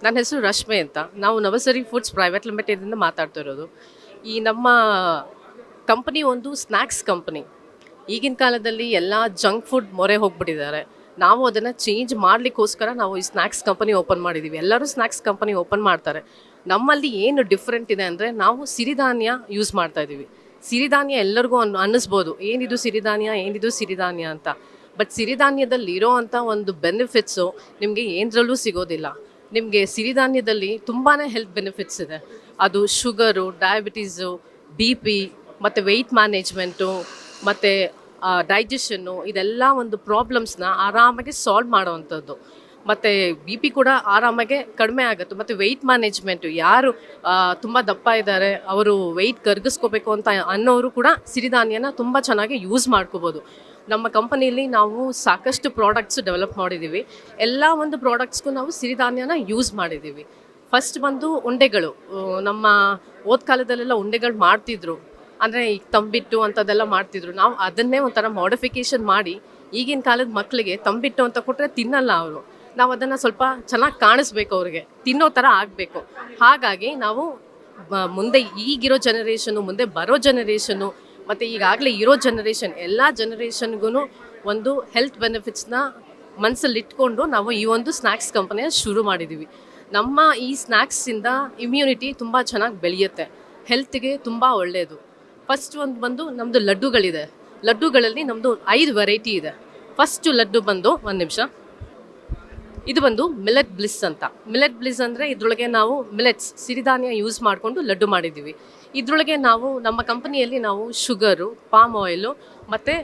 ನನ್ನ ಹೆಸರು ರಶ್ಮಿ ಅಂತ. ನಾವು ನವಸರಿ ಫುಡ್ಸ್ ಪ್ರೈವೇಟ್ ಲಿಮಿಟೆಡಿಂದ ಮಾತಾಡ್ತಿರೋದು. ಈ ನಮ್ಮ ಕಂಪನಿ ಒಂದು ಸ್ನ್ಯಾಕ್ಸ್ ಕಂಪನಿ. ಈಗಿನ ಕಾಲದಲ್ಲಿ ಎಲ್ಲ ಜಂಕ್ ಫುಡ್ ಮೊರೆ ಹೋಗ್ಬಿಟ್ಟಿದ್ದಾರೆ. ನಾವು ಅದನ್ನು ಚೇಂಜ್ ಮಾಡಲಿಕ್ಕೋಸ್ಕರ ನಾವು ಈ ಸ್ನ್ಯಾಕ್ಸ್ ಕಂಪನಿ ಓಪನ್ ಮಾಡಿದ್ದೀವಿ. ಎಲ್ಲರೂ ಸ್ನ್ಯಾಕ್ಸ್ ಕಂಪನಿ ಓಪನ್ ಮಾಡ್ತಾರೆ. ನಮ್ಮಲ್ಲಿ ಏನು ಡಿಫ್ರೆಂಟ್ ಇದೆ ಅಂದರೆ ನಾವು ಸಿರಿಧಾನ್ಯ ಯೂಸ್ ಮಾಡ್ತಾ ಇದ್ದೀವಿ. ಸಿರಿಧಾನ್ಯ ಎಲ್ಲರಿಗೂ ಅನ್ನಿಸ್ಬೋದು, ಏನಿದು ಸಿರಿಧಾನ್ಯ ಅಂತ. ಬಟ್ ಸಿರಿಧಾನ್ಯದಲ್ಲಿ ಇರೋ ಅಂಥ ಒಂದು ಬೆನಿಫಿಟ್ಸು ನಿಮಗೆ ಏನರಲ್ಲೂ ಸಿಗೋದಿಲ್ಲ. ನಿಮಗೆ ಸಿರಿಧಾನ್ಯದಲ್ಲಿ ತುಂಬಾ ಹೆಲ್ತ್ ಬೆನಿಫಿಟ್ಸ್ ಇದೆ. ಅದು ಶುಗರು, ಡಯಾಬಿಟೀಸು, BP ಮತ್ತು ವೆಯ್ಟ್ ಮ್ಯಾನೇಜ್ಮೆಂಟು ಮತ್ತು ಡೈಜೆಷನ್ನು, ಇದೆಲ್ಲ ಒಂದು ಪ್ರಾಬ್ಲಮ್ಸ್ನ ಆರಾಮಾಗಿ ಸಾಲ್ವ್ ಮಾಡೋವಂಥದ್ದು. ಮತ್ತು BP ಕೂಡ ಆರಾಮಾಗೆ ಕಡಿಮೆ ಆಗುತ್ತೆ. ಮತ್ತು ವೆಯ್ಟ್ ಮ್ಯಾನೇಜ್ಮೆಂಟು, ಯಾರು ತುಂಬ ದಪ್ಪ ಇದ್ದಾರೆ, ಅವರು ವೆಯ್ಟ್ ಕರಗಿಸ್ಕೋಬೇಕು ಅಂತ ಅನ್ನೋರು ಕೂಡ ಸಿರಿಧಾನ್ಯನ ತುಂಬ ಚೆನ್ನಾಗಿ ಯೂಸ್ ಮಾಡ್ಕೋಬೋದು. ನಮ್ಮ ಕಂಪನಿಯಲ್ಲಿ ನಾವು ಸಾಕಷ್ಟು ಪ್ರಾಡಕ್ಟ್ಸ್ ಡೆವಲಪ್ ಮಾಡಿದ್ದೀವಿ. ಎಲ್ಲ ಒಂದು ಪ್ರಾಡಕ್ಟ್ಸ್ಗೂ ನಾವು ಸಿರಿಧಾನ್ಯನ ಯೂಸ್ ಮಾಡಿದ್ದೀವಿ. ಫಸ್ಟ್ ಬಂದು ಉಂಡೆಗಳು. ನಮ್ಮ ಓದ್ ಕಾಲದಲ್ಲೆಲ್ಲ ಉಂಡೆಗಳು ಮಾಡ್ತಿದ್ರು, ಅಂದರೆ ಈಗ ತಂಬಿಟ್ಟು ಅಂಥದ್ದೆಲ್ಲ ಮಾಡ್ತಿದ್ರು. ನಾವು ಅದನ್ನೇ ಒಂಥರ ಮಾಡಿಫಿಕೇಷನ್ ಮಾಡಿ ಈಗಿನ ಕಾಲದ ಮಕ್ಕಳಿಗೆ ತಂಬಿಟ್ಟು ಅಂತ ಕೊಟ್ಟರೆ ತಿನ್ನಲ್ಲ ಅವರು. ನಾವು ಅದನ್ನು ಸ್ವಲ್ಪ ಚೆನ್ನಾಗಿ ಕಾಣಿಸ್ಬೇಕು, ಅವ್ರಿಗೆ ತಿನ್ನೋ ಥರ ಆಗಬೇಕು. ಹಾಗಾಗಿ ನಾವು ಮುಂದೆ ಈಗಿರೋ ಜನ್ರೇಷನು, ಮುಂದೆ ಬರೋ ಜನ್ರೇಷನು ಮತ್ತು ಈಗಾಗಲೇ ಇರೋ ಜನ್ರೇಷನ್, ಎಲ್ಲ ಜನ್ರೇಷನ್ಗೂ ಒಂದು ಹೆಲ್ತ್ ಬೆನಿಫಿಟ್ಸ್ನ ಮನಸ್ಸಲ್ಲಿಟ್ಕೊಂಡು ನಾವು ಈ ಒಂದು ಸ್ನ್ಯಾಕ್ಸ್ ಕಂಪನಿಯ ಶುರು ಮಾಡಿದ್ದೀವಿ. ನಮ್ಮ ಈ ಸ್ನ್ಯಾಕ್ಸಿಂದ ಇಮ್ಯುನಿಟಿ ತುಂಬ ಚೆನ್ನಾಗಿ ಬೆಳೆಯುತ್ತೆ, ಹೆಲ್ತ್ಗೆ ತುಂಬ ಒಳ್ಳೆಯದು. ಫಸ್ಟ್ ಒಂದು ಬಂದು ನಮ್ಮದು ಲಡ್ಡುಗಳಿದೆ. ಲಡ್ಡುಗಳಲ್ಲಿ ನಮ್ಮದು 5 ವೆರೈಟಿ ಇದೆ. ಫಸ್ಟು ಲಡ್ಡು ಬಂದು ಒಂದು ನಿಮಿಷ, ಇದು ಬಂದು ಮಿಲೆಟ್ ಬ್ಲಿಸ್ ಅಂತ. ಮಿಲೆಟ್ ಬ್ಲಿಸ್ ಅಂದರೆ ಇದರೊಳಗೆ ನಾವು ಮಿಲೆಟ್ಸ್, ಸಿರಿಧಾನ್ಯ ಯೂಸ್ ಮಾಡಿಕೊಂಡು ಲಡ್ಡು ಮಾಡಿದ್ದೀವಿ. ಇದರೊಳಗೆ ನಾವು ನಮ್ಮ ಕಂಪನಿಯಲ್ಲಿ ನಾವು ಶುಗರು, ಪಾಮ್ ಆಯಿಲು ಮತ್ತು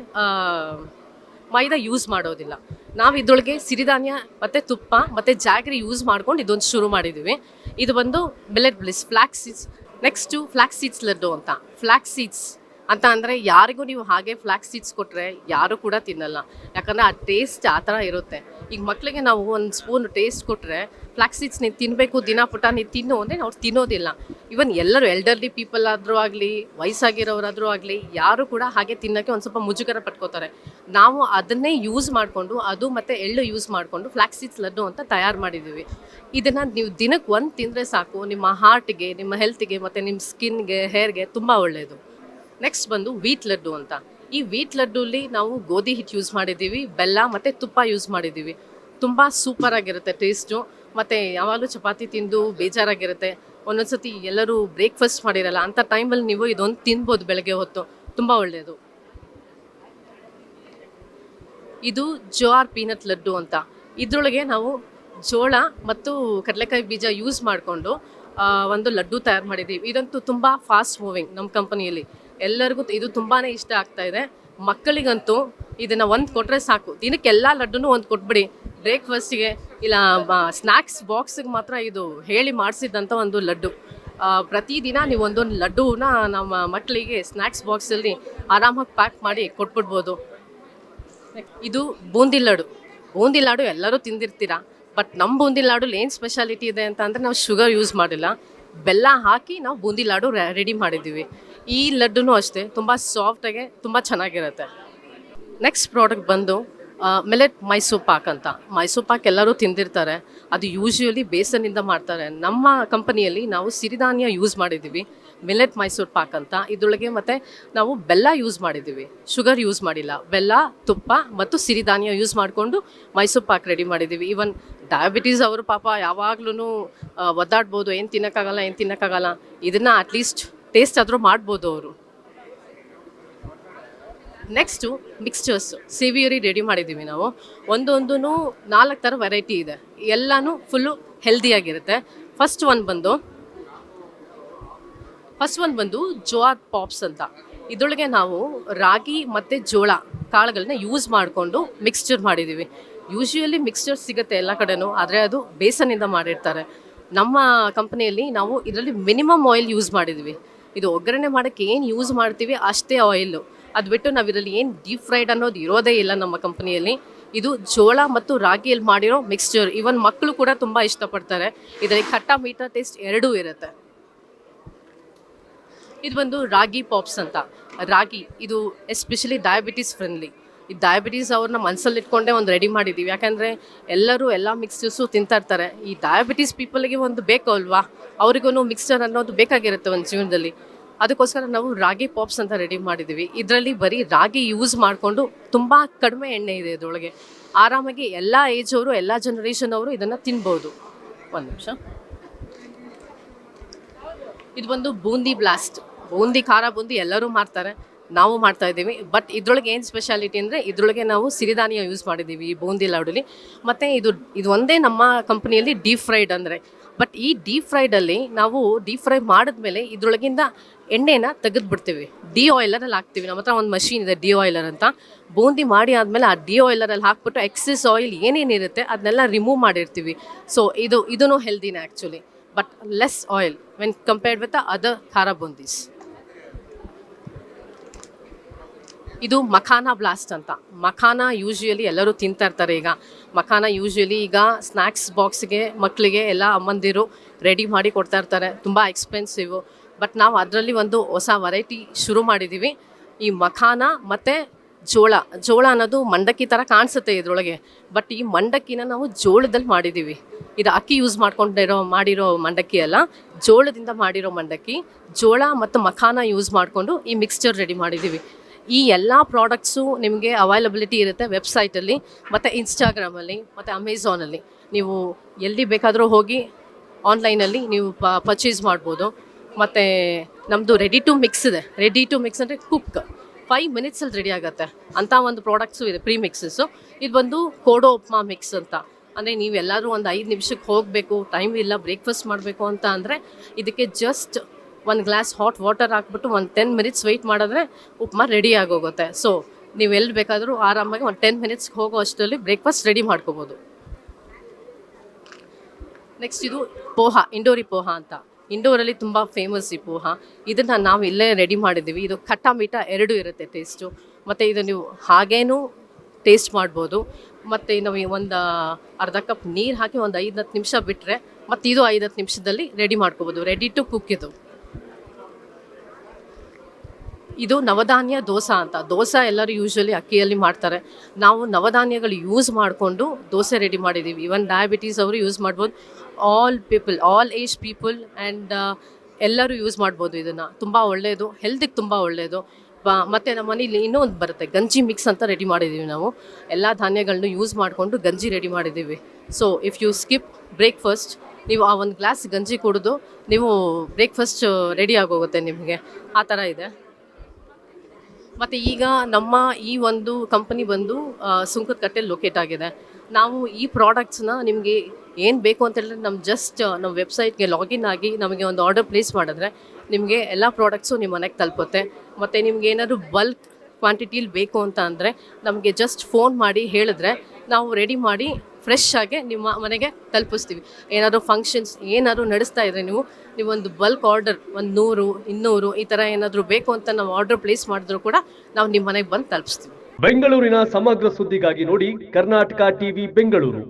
ಮೈದಾ ಯೂಸ್ ಮಾಡೋದಿಲ್ಲ. ನಾವು ಇದರೊಳಗೆ ಸಿರಿಧಾನ್ಯ ಮತ್ತು ತುಪ್ಪ ಮತ್ತು ಜಾಗ್ರಿ ಯೂಸ್ ಮಾಡ್ಕೊಂಡು ಇದೊಂದು ಶುರು ಮಾಡಿದ್ದೀವಿ. ಇದು ಬಂದು millet bliss flax seeds. Next flax seeds laddu ಅಂತ. ಫ್ಲ್ಯಾಕ್ಸ್ ಸೀಡ್ಸ್ ಅಂತ ಅಂದರೆ ಯಾರಿಗೂ ನೀವು ಹಾಗೆ ಫ್ಲ್ಯಾಕ್ಸ್ ಸೀಡ್ಸ್ ಕೊಟ್ಟರೆ ಯಾರೂ ಕೂಡ ತಿನ್ನಲ್ಲ, ಯಾಕಂದರೆ ಆ ಟೇಸ್ಟ್ ಆ ಥರ ಇರುತ್ತೆ. ಈಗ ಮಕ್ಕಳಿಗೆ ನಾವು ಒಂದು ಸ್ಪೂನ್ ಟೇಸ್ಟ್ ಕೊಟ್ಟರೆ ಫ್ಲ್ಯಾಕ್ಸ್ ಸೀಡ್ಸ್ ನೀನು ತಿನ್ನಬೇಕು ದಿನಪುಟ ನೀನು ತಿನ್ನು ಅಂದರೆ ಅವ್ರು ತಿನ್ನೋದಿಲ್ಲ. ಇವನ್ ಎಲ್ಲರೂ ಎಲ್ಡರ್ಲಿ ಪೀಪಲ್ ಆದರೂ ಆಗಲಿ, ವಯಸ್ಸಾಗಿರೋರಾದರೂ ಆಗಲಿ, ಯಾರು ಕೂಡ ಹಾಗೆ ತಿನ್ನೋಕ್ಕೆ ಒಂದು ಸ್ವಲ್ಪ ಮುಜುಗರ ಪಟ್ಕೋತಾರೆ. ನಾವು ಅದನ್ನೇ ಯೂಸ್ ಮಾಡಿಕೊಂಡು, ಅದು ಮತ್ತು ಎಳ್ಳು ಯೂಸ್ ಮಾಡಿಕೊಂಡು ಫ್ಲ್ಯಾಕ್ಸ್ ಸೀಡ್ಸ್ ಲಡ್ಡು ಅಂತ ತಯಾರು ಮಾಡಿದ್ದೀವಿ. ಇದನ್ನು ನೀವು ದಿನಕ್ಕೆ ಒಂದು ತಿಂದರೆ ಸಾಕು, ನಿಮ್ಮ ಹಾರ್ಟಿಗೆ, ನಿಮ್ಮ ಹೆಲ್ತಿಗೆ ಮತ್ತು ನಿಮ್ಮ ಸ್ಕಿನ್ಗೆ, ಹೇರ್ಗೆ ತುಂಬ ಒಳ್ಳೆಯದು. ನೆಕ್ಸ್ಟ್ ಬಂದು ವೀಟ್ ಲಡ್ಡು ಅಂತ. ಈ ವೀಟ್ ಲಡ್ಡುಲಿ ನಾವು ಗೋಧಿ ಹಿಟ್ಟು ಯೂಸ್ ಮಾಡಿದ್ದೀವಿ, ಬೆಲ್ಲ ಮತ್ತು ತುಪ್ಪ ಯೂಸ್ ಮಾಡಿದ್ದೀವಿ. ತುಂಬ ಸೂಪರಾಗಿರುತ್ತೆ ಟೇಸ್ಟು. ಮತ್ತು ಯಾವಾಗಲೂ ಚಪಾತಿ ತಿಂದು ಬೇಜಾರಾಗಿರುತ್ತೆ, ಒಂದೊಂದು ಸತಿ ಎಲ್ಲರೂ ಬ್ರೇಕ್ಫಾಸ್ಟ್ ಮಾಡಿರಲ್ಲ, ಅಂಥ ಟೈಮಲ್ಲಿ ನೀವು ಇದೊಂದು ತಿನ್ಬೋದು ಬೆಳಗ್ಗೆ ಹೊತ್ತು, ತುಂಬ ಒಳ್ಳೆಯದು. ಇದು ಜೋಆರ್ ಪೀನಟ್ ಲಡ್ಡು ಅಂತ. ಇದರೊಳಗೆ ನಾವು ಜೋಳ ಮತ್ತು ಕಡಲೆಕಾಯಿ ಬೀಜ ಯೂಸ್ ಮಾಡಿಕೊಂಡು ಒಂದು ಲಡ್ಡು ತಯಾರು ಮಾಡಿದ್ದೀವಿ. ಇದಂತೂ ತುಂಬ ಫಾಸ್ಟ್ ಮೂವಿಂಗ್. ನಮ್ಮ ಕಂಪನಿಯಲ್ಲಿ ಎಲ್ಲರಿಗೂ ಇದು ತುಂಬಾ ಇಷ್ಟ ಆಗ್ತಾಯಿದೆ. ಮಕ್ಕಳಿಗಂತೂ ಇದನ್ನು ಒಂದು ಕೊಟ್ಟರೆ ಸಾಕು, ದಿನಕ್ಕೆಲ್ಲ ಲಡ್ಡುನೂ ಒಂದು ಕೊಟ್ಬಿಡಿ, ಬ್ರೇಕ್ಫಾಸ್ಟಿಗೆ ಇಲ್ಲ ಸ್ನ್ಯಾಕ್ಸ್ ಬಾಕ್ಸಿಗೆ ಮಾತ್ರ ಇದು ಹೇಳಿ ಮಾಡಿಸಿದ್ದಂಥ ಒಂದು ಲಡ್ಡು. ಪ್ರತಿದಿನ ನೀವು ಒಂದೊಂದು ಲಡ್ಡುನ ನಮ್ಮ ಮಕ್ಕಳಿಗೆ ಸ್ನ್ಯಾಕ್ಸ್ ಬಾಕ್ಸಲ್ಲಿ ಆರಾಮಾಗಿ ಪ್ಯಾಕ್ ಮಾಡಿ ಕೊಟ್ಬಿಡ್ಬೋದು. ಇದು ಬೂಂದಿ ಲಾಡು. ಬೂಂದಿ ಲಾಡು ಎಲ್ಲರೂ ತಿಂದಿರ್ತೀರ, ಬಟ್ ನಮ್ಮ ಬೂಂದಿ ಲಾಡಲ್ಲಿ ಏನು ಸ್ಪೆಷಾಲಿಟಿ ಇದೆ ಅಂತ ಅಂದರೆ ನಾವು ಶುಗರ್ ಯೂಸ್ ಮಾಡಿಲ್ಲ, ಬೆಲ್ಲ ಹಾಕಿ ನಾವು ಬೂಂದಿ ಲಾಡು ರೆಡಿ ಮಾಡಿದ್ದೀವಿ. ಈ ಲಡ್ಡುನೂ ಅಷ್ಟೇ ತುಂಬ ಸಾಫ್ಟಾಗೆ ತುಂಬ ಚೆನ್ನಾಗಿರುತ್ತೆ. ನೆಕ್ಸ್ಟ್ ಪ್ರಾಡಕ್ಟ್ ಬಂದು ಮಿಲೆಟ್ ಮೈಸೂರ್ ಪಾಕ್ ಅಂತ. ಮೈಸೂರ್ ಪಾಕ್ ಎಲ್ಲರೂ ತಿಂದಿರ್ತಾರೆ, ಅದು ಯೂಶ್ವಲಿ ಬೇಸನ್ನಿಂದ ಮಾಡ್ತಾರೆ. ನಮ್ಮ ಕಂಪನಿಯಲ್ಲಿ ನಾವು ಸಿರಿಧಾನ್ಯ ಯೂಸ್ ಮಾಡಿದ್ದೀವಿ, ಮಿಲೆಟ್ ಮೈಸೂರ್ ಪಾಕ್ ಅಂತ. ಇದರೊಳಗೆ ಮತ್ತು ನಾವು ಬೆಲ್ಲ ಯೂಸ್ ಮಾಡಿದ್ದೀವಿ, ಶುಗರ್ ಯೂಸ್ ಮಾಡಿಲ್ಲ. ಬೆಲ್ಲ, ತುಪ್ಪ ಮತ್ತು ಸಿರಿಧಾನ್ಯ ಯೂಸ್ ಮಾಡಿಕೊಂಡು ಮೈಸೂರ್ ಪಾಕ್ ರೆಡಿ ಮಾಡಿದ್ದೀವಿ. ಈವನ್ ಡಯಾಬಿಟೀಸ್ ಅವರು ಪಾಪ ಯಾವಾಗ್ಲೂ ಒದ್ದಾಡ್ಬೋದು, ಏನು ತಿನ್ನೋಕ್ಕಾಗಲ್ಲ, ಇದನ್ನು ಅಟ್ಲೀಸ್ಟ್ ಟೇಸ್ಟ್ ಆದರೂ ಮಾಡ್ಬೋದು ಅವರು. ನೆಕ್ಸ್ಟು ಮಿಕ್ಸ್ಚರ್ಸ್, ಸೇವಿಯರಿ ರೆಡಿ ಮಾಡಿದ್ದೀವಿ ನಾವು. ಒಂದೊಂದೂ 4 ಥರ ವೆರೈಟಿ ಇದೆ, ಎಲ್ಲನೂ ಫುಲ್ಲು ಹೆಲ್ದಿಯಾಗಿರುತ್ತೆ. ಫಸ್ಟ್ ಒನ್ ಬಂದು ಜೋಆರ್ ಪಾಪ್ಸ್ ಅಂತ. ಇದರೊಳಗೆ ನಾವು ರಾಗಿ ಮತ್ತು ಜೋಳ ಕಾಳುಗಳನ್ನ ಯೂಸ್ ಮಾಡಿಕೊಂಡು ಮಿಕ್ಸ್ಚರ್ ಮಾಡಿದ್ದೀವಿ. ಯೂಶ್ವಲಿ ಮಿಕ್ಸ್ಚರ್ ಸಿಗುತ್ತೆ ಎಲ್ಲ ಕಡೆನೂ, ಆದರೆ ಅದು ಬೇಸನ್ನಿಂದ ಮಾಡಿರ್ತಾರೆ. ನಮ್ಮ ಕಂಪನಿಯಲ್ಲಿ ನಾವು ಇದರಲ್ಲಿ ಮಿನಿಮಮ್ ಆಯಿಲ್ ಯೂಸ್ ಮಾಡಿದ್ವಿ. ಇದು ಒಗ್ಗರಣೆ ಮಾಡೋಕ್ಕೆ ಏನು ಯೂಸ್ ಮಾಡ್ತೀವಿ ಅಷ್ಟೇ ಆಯಿಲು, ಅದು ಬಿಟ್ಟು ನಾವು ಇದರಲ್ಲಿ ಏನು ಡೀಪ್ ಫ್ರೈಡ್ ಅನ್ನೋದು ಇರೋದೇ ಇಲ್ಲ ನಮ್ಮ ಕಂಪನಿಯಲ್ಲಿ. ಇದು ಜೋಳ ಮತ್ತು ರಾಗಿಯಲ್ಲಿ ಮಾಡಿರೋ ಮಿಕ್ಸ್ಚರ್. ಇವನ್ ಮಕ್ಕಳು ಕೂಡ ತುಂಬ ಇಷ್ಟಪಡ್ತಾರೆ. ಇದರಲ್ಲಿ ಖಟ್ಟ ಮೀಠ ಟೇಸ್ಟ್ ಎರಡೂ ಇರುತ್ತೆ. ಇದು ಬಂದು ರಾಗಿ ಪಾಪ್ಸ್ ಅಂತ. ರಾಗಿ ಇದು ಎಸ್ಪೆಷಲಿ ಡಯಾಬಿಟಿಸ್ ಫ್ರೆಂಡ್ಲಿ. ಈ ಡಯಾಬಿಟೀಸ್ ಅವ್ರನ್ನ ಮನಸ್ಸಲ್ಲಿ ಇಟ್ಕೊಂಡೇ ಒಂದು ರೆಡಿ ಮಾಡಿದ್ದೀವಿ. ಯಾಕಂದರೆ ಎಲ್ಲರೂ ಎಲ್ಲ ಮಿಕ್ಸ್ಚರ್ಸು ತಿಂತಾ ಇರ್ತಾರೆ. ಈ ಡಯಾಬಿಟೀಸ್ ಪೀಪಲ್ಗೆ ಒಂದು ಬೇಕು ಅಲ್ವಾ, ಅವ್ರಿಗೂ ಮಿಕ್ಸ್ಚರ್ ಅನ್ನೋದು ಬೇಕಾಗಿರುತ್ತೆ ಒಂದು ಜೀವನದಲ್ಲಿ. ಅದಕ್ಕೋಸ್ಕರ ನಾವು ರಾಗಿ ಪಾಪ್ಸ್ ಅಂತ ರೆಡಿ ಮಾಡಿದ್ದೀವಿ. ಇದರಲ್ಲಿ ಬರೀ ರಾಗಿ ಯೂಸ್ ಮಾಡಿಕೊಂಡು ತುಂಬ ಕಡಿಮೆ ಎಣ್ಣೆ ಇದೆ ಇದರೊಳಗೆ. ಆರಾಮಾಗಿ ಎಲ್ಲ ಏಜ್ ಅವರು, ಎಲ್ಲ ಜನರೇಷನ್ ಅವರು ಇದನ್ನು ತಿನ್ಬೋದು. ಒಂದು ನಿಮಿಷ. ಇದು ಒಂದು ಬೂಂದಿ ಬ್ಲಾಸ್ಟ್. ಬೂಂದಿ ಖಾರ ಬೂಂದಿ ಎಲ್ಲರೂ ಮಾಡ್ತಾರೆ, ನಾವು ಮಾಡ್ತಾ ಇದ್ದೀವಿ. ಬಟ್ ಇದ್ರೊಳಗೆ ಏನು ಸ್ಪೆಷಾಲಿಟಿ ಅಂದರೆ ಇದರೊಳಗೆ ನಾವು ಸಿರಿಧಾನ್ಯ ಯೂಸ್ ಮಾಡಿದ್ದೀವಿ ಈ ಬೂಂದಿ ಲಾಡುಲಿ. ಮತ್ತು ಇದು ಒಂದೇ ನಮ್ಮ ಕಂಪ್ನಿಯಲ್ಲಿ ಡೀಪ್ ಫ್ರೈಡ್ ಅಂದರೆ. ಬಟ್ ಈ ಡೀಪ್ ಫ್ರೈಡಲ್ಲಿ ನಾವು ಡೀಪ್ ಫ್ರೈ ಮಾಡಿದ್ಮೇಲೆ ಇದರೊಳಗಿಂದ ಎಣ್ಣೆನ ತೆಗೆದುಬಿಡ್ತೀವಿ, ಡಿ ಆಯಿಲರಲ್ಲಿ ಹಾಕ್ತೀವಿ. ನಮ್ಮ ಹತ್ರ ಒಂದು ಮಷೀನ್ ಇದೆ ಡಿ ಆಯಿಲರ್ ಅಂತ. ಬೂಂದಿ ಮಾಡಿ ಆದಮೇಲೆ ಆ ಡಿ ಆಯಿಲರಲ್ಲಿ ಹಾಕ್ಬಿಟ್ಟು ಎಕ್ಸೆಸ್ ಆಯಿಲ್ ಏನೇನಿರುತ್ತೆ ಅದನ್ನೆಲ್ಲ ರಿಮೂವ್ ಮಾಡಿರ್ತೀವಿ. ಸೊ ಇದೂ ಹೆಲ್ದಿನೇ actually, but less oil when compared with the other khara boondis. ಇದು ಮಖಾನ ಬ್ಲಾಸ್ಟ್ ಅಂತ. ಮಖಾನ ಯೂಶ್ವಲಿ ಎಲ್ಲರೂ ತಿಂತಾ ಇರ್ತಾರೆ ಈಗ. ಮಖಾನ ಯೂಶ್ವಲಿ ಈಗ ಸ್ನ್ಯಾಕ್ಸ್ ಬಾಕ್ಸ್ಗೆ ಮಕ್ಕಳಿಗೆ ಎಲ್ಲ ಅಮ್ಮಂದಿರು ರೆಡಿ ಮಾಡಿ ಕೊಡ್ತಾ ಇರ್ತಾರೆ, ತುಂಬ ಎಕ್ಸ್ಪೆನ್ಸಿವು. ಬಟ್ ನಾವು ಅದರಲ್ಲಿ ಒಂದು ಹೊಸ ವೆರೈಟಿ ಶುರು ಮಾಡಿದ್ದೀವಿ. ಈ ಮಖಾನ ಮತ್ತು ಜೋಳ ಅನ್ನೋದು ಮಂಡಕ್ಕಿ ಥರ ಕಾಣಿಸುತ್ತೆ ಇದರೊಳಗೆ, ಬಟ್ ಈ ಮಂಡಕ್ಕಿನ ನಾವು ಜೋಳದಲ್ಲಿ ಮಾಡಿದ್ದೀವಿ. ಇದು ಅಕ್ಕಿ ಯೂಸ್ ಮಾಡಿರೋ ಮಂಡಕ್ಕಿ ಅಲ್ಲ, ಜೋಳದಿಂದ ಮಾಡಿರೋ ಮಂಡಕ್ಕಿ. ಜೋಳ ಮತ್ತು ಮಖಾನ ಯೂಸ್ ಮಾಡಿಕೊಂಡು ಈ ಮಿಕ್ಸ್ಚರ್ ರೆಡಿ ಮಾಡಿದ್ದೀವಿ. ಈ ಎಲ್ಲ ಪ್ರಾಡಕ್ಟ್ಸು ನಿಮಗೆ ಅವೈಲಬಿಲಿಟಿ ಇರುತ್ತೆ ವೆಬ್ಸೈಟಲ್ಲಿ ಮತ್ತು ಇನ್ಸ್ಟಾಗ್ರಾಮಲ್ಲಿ ಮತ್ತು ಅಮೆಝಾನಲ್ಲಿ. ನೀವು ಎಲ್ಲಿ ಬೇಕಾದರೂ ಹೋಗಿ ಆನ್ಲೈನಲ್ಲಿ ನೀವು ಪರ್ಚೇಸ್ ಮಾಡ್ಬೋದು. ಮತ್ತು ನಮ್ಮದು ರೆಡಿ ಟು ಮಿಕ್ಸ್ ಇದೆ. ರೆಡಿ ಟು ಮಿಕ್ಸ್ ಅಂದರೆ ಕುಕ್ 5 ಮಿನಿಟ್ಸಲ್ಲಿ ರೆಡಿ ಆಗುತ್ತೆ ಅಂಥ ಒಂದು ಪ್ರಾಡಕ್ಟ್ಸು ಇದೆ, ಪ್ರೀ ಮಿಕ್ಸಸ್ಸು. ಇದು ಬಂದು ಕೋಡೋ ಉಪ್ಮಾ ಮಿಕ್ಸ್ ಅಂತ. ಅಂದರೆ ನೀವೆಲ್ಲರೂ ಒಂದು 5 ನಿಮಿಷಕ್ಕೆ ಹೋಗಬೇಕು, ಟೈಮ್ ಇಲ್ಲ, ಬ್ರೇಕ್ಫಾಸ್ಟ್ ಮಾಡಬೇಕು ಅಂತ ಅಂದರೆ ಇದಕ್ಕೆ ಜಸ್ಟ್ 1 ಗ್ಲಾಸ್ ಹಾಟ್ ವಾಟರ್ ಹಾಕ್ಬಿಟ್ಟು ಒಂದು 10 ಮಿನಿಟ್ಸ್ ವೆಯ್ಟ್ ಮಾಡಿದ್ರೆ ಉಪ್ಮಾ ರೆಡಿ ಆಗೋಗುತ್ತೆ. ಸೊ ನೀವು ಎಲ್ಲಿ ಬೇಕಾದರೂ ಆರಾಮಾಗಿ ಒಂದು 10 ಮಿನಿಟ್ಸ್ಗೆ ಹೋಗೋ ಅಷ್ಟರಲ್ಲಿ ಬ್ರೇಕ್ಫಾಸ್ಟ್ ರೆಡಿ ಮಾಡ್ಕೋಬೋದು. ನೆಕ್ಸ್ಟ್ ಇದು ಪೋಹಾ, ಇಂಡೋರಿ ಪೋಹಾ ಅಂತ. ಇಂಡೋರಲ್ಲಿ ತುಂಬ ಫೇಮಸ್ ಈ ಪೋಹಾ. ಇದನ್ನು ನಾವು ಇಲ್ಲೇ ರೆಡಿ ಮಾಡಿದ್ದೀವಿ. ಇದು ಖಟ್ಟ ಮೀಠ ಎರಡೂ ಇರುತ್ತೆ ಟೇಸ್ಟು. ಮತ್ತು ಇದು ನೀವು ಹಾಗೇನೂ ಟೇಸ್ಟ್ ಮಾಡ್ಬೋದು. ಮತ್ತು ನಾವು ಒಂದು ಅರ್ಧ ಕಪ್ ನೀರು ಹಾಕಿ ಒಂದು 5-10 ನಿಮಿಷ ಬಿಟ್ಟರೆ ಮತ್ತು ಇದು 5-10 ನಿಮಿಷದಲ್ಲಿ ರೆಡಿ ಮಾಡ್ಕೋಬೋದು. ರೆಡಿ ಟು ಕುಕ್ ಇದು. ಇದು ನವಧಾನ್ಯ ದೋಸೆ ಅಂತ. ದೋಸೆ ಎಲ್ಲರೂ ಯೂಶ್ವಲಿ ಅಕ್ಕಿಯಲ್ಲಿ ಮಾಡ್ತಾರೆ. ನಾವು ನವಧಾನ್ಯಗಳು ಯೂಸ್ ಮಾಡಿಕೊಂಡು ದೋಸೆ ರೆಡಿ ಮಾಡಿದ್ದೀವಿ. ಇವನ್ ಡಯಾಬಿಟೀಸ್ ಅವರು ಯೂಸ್ ಮಾಡ್ಬೋದು, all people, all age people and ಎಲ್ಲರೂ ಯೂಸ್ ಮಾಡ್ಬೋದು. ಇದನ್ನು ತುಂಬ ಒಳ್ಳೆಯದು, ಹೆಲ್ತಿಗೆ ತುಂಬ ಒಳ್ಳೆಯದು. ಮತ್ತು ನಮ್ಮ ಮನೇಲಿ ಇನ್ನೂ ಒಂದು ಬರುತ್ತೆ ಗಂಜಿ ಮಿಕ್ಸ್ ಅಂತ ರೆಡಿ ಮಾಡಿದ್ದೀವಿ ನಾವು. ಎಲ್ಲ ಧಾನ್ಯಗಳನ್ನೂ ಯೂಸ್ ಮಾಡಿಕೊಂಡು ಗಂಜಿ ರೆಡಿ ಮಾಡಿದ್ದೀವಿ. So if you skip breakfast, ನೀವು ಆ ಒಂದು ಗ್ಲಾಸ್ ಗಂಜಿ ಕುಡಿದು ನೀವು ಬ್ರೇಕ್ಫಾಸ್ಟ್ ರೆಡಿ ಆಗೋಗುತ್ತೆ ನಿಮಗೆ, ಆ ಥರ ಇದೆ. ಮತ್ತು ಈಗ ನಮ್ಮ ಈ ಒಂದು ಕಂಪನಿ ಬಂದು ಸುಂಕದಕಟ್ಟೆಯಲ್ಲಿ ಲೊಕೇಟ್ ಆಗಿದೆ. ನಾವು ಈ ಪ್ರಾಡಕ್ಟ್ಸ್ನ ನಿಮಗೆ ಏನು ಬೇಕು ಅಂತ ಹೇಳಿದ್ರೆ ನಮ್ಮ ವೆಬ್ಸೈಟ್ಗೆ ಲಾಗಿನ್ ಆಗಿ ನಮಗೆ ಒಂದು ಆರ್ಡರ್ ಪ್ಲೇಸ್ ಮಾಡಿದ್ರೆ ನಿಮಗೆ ಎಲ್ಲ ಪ್ರಾಡಕ್ಟ್ಸು ನಿಮ್ಮ ಮನೆಗೆ ತಲುಪುತ್ತೆ. ಮತ್ತು ನಿಮ್ಗೆ ಏನಾದರೂ ಬಲ್ಕ್ ಕ್ವಾಂಟಿಟಿಲಿ ಬೇಕು ಅಂತ ಅಂದರೆ ನಮಗೆ ಜಸ್ಟ್ ಫೋನ್ ಮಾಡಿ ಹೇಳಿದ್ರೆ ನಾವು ರೆಡಿ ಮಾಡಿ ಫ್ರೆಶ್ ಆಗಿ ನಿಮ್ಮ ಮನೆಗೆ ತಲುಪಿಸ್ತೀವಿ. ಏನಾದರೂ ಫಂಕ್ಷನ್ಸ್ ಏನಾದರೂ ನಡೆಸ್ತಾ ಇದ್ದರೆ ನೀವೊಂದು ಬಲ್ಕ್ ಆರ್ಡರ್ ಒಂದು 100-200 ಈ ಥರ ಏನಾದರೂ ಬೇಕು ಅಂತ ನಾವು ಆರ್ಡರ್ ಪ್ಲೇಸ್ ಮಾಡಿದ್ರು ಕೂಡ ನಾವು ನಿಮ್ಮ ಮನೆಗೆ ಬಂದು ತಲುಪಿಸ್ತೀವಿ. ಬೆಂಗಳೂರಿನ ಸಮಗ್ರ ಸುದ್ದಿಗಾಗಿ ನೋಡಿ ಕರ್ನಾಟಕ ಟಿವಿ ಬೆಂಗಳೂರು.